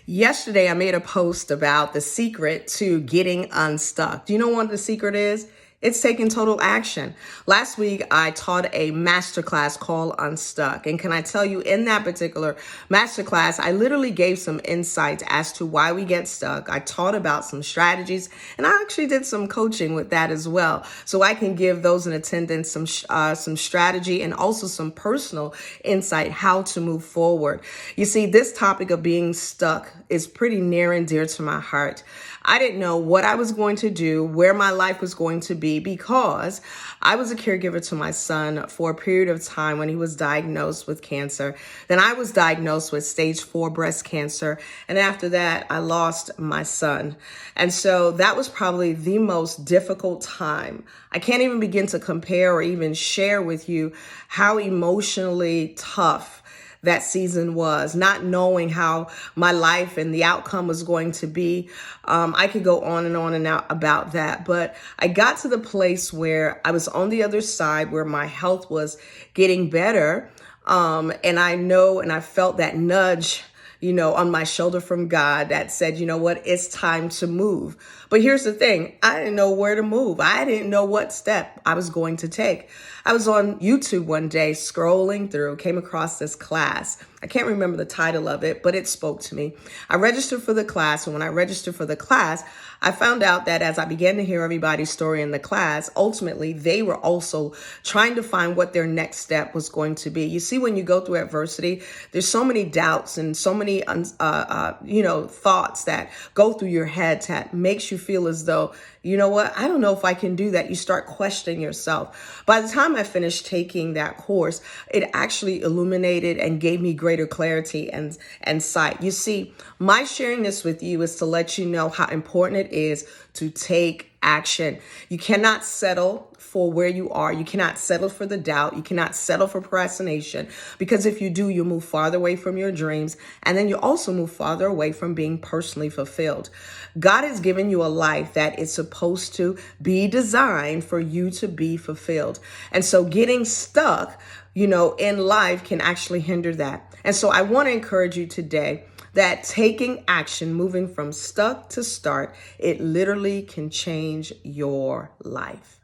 Yesterday, I made a post about the secret to getting unstuck. Do you know what the secret is? It's taking total action. Last week, I taught a masterclass called Unstuck. And can I tell you, in that particular masterclass, I literally gave some insights as to why we get stuck. I taught about some strategies, and I actually did some coaching with that as well. So I can give those in attendance some strategy and also some personal insight how to move forward. You see, this topic of being stuck is pretty near and dear to my heart. I didn't know what I was going to do, where my life was going to be, because I was a caregiver to my son for a period of time when he was diagnosed with cancer. Then I was diagnosed with stage 4 breast cancer. And after that, I lost my son. And so that was probably the most difficult time. I can't even begin to compare or even share with you how emotionally tough that season was, not knowing how my life and the outcome was going to be. I could go on and on and out about that, but I got to the place where I was on the other side, where my health was getting better. And I know, and I felt that nudge, on my shoulder from God that said, you know what, it's time to move. But here's the thing. I didn't know where to move. I didn't know what step I was going to take. I was on YouTube one day scrolling through, came across this class. I can't remember the title of it, but it spoke to me. I registered for the class. And when I registered for the class, I found out that as I began to hear everybody's story in the class, ultimately, they were also trying to find what their next step was going to be. You see, when you go through adversity, there's so many doubts and so many, thoughts that go through your head that makes you feel as though, you know what, I don't know if I can do that. You start questioning yourself. By the time I finished taking that course, it actually illuminated and gave me greater clarity and sight. You see, my sharing this with you is to let you know how important it is to take action. You cannot settle for where you are. You cannot settle for the doubt. You cannot settle for procrastination, because if you do, you'll move farther away from your dreams. And then you also move farther away from being personally fulfilled. God has given you a life that is supposed to be designed for you to be fulfilled. And so getting stuck, in life can actually hinder that. And so I want to encourage you today that taking action, moving from stuck to start, it literally can change your life.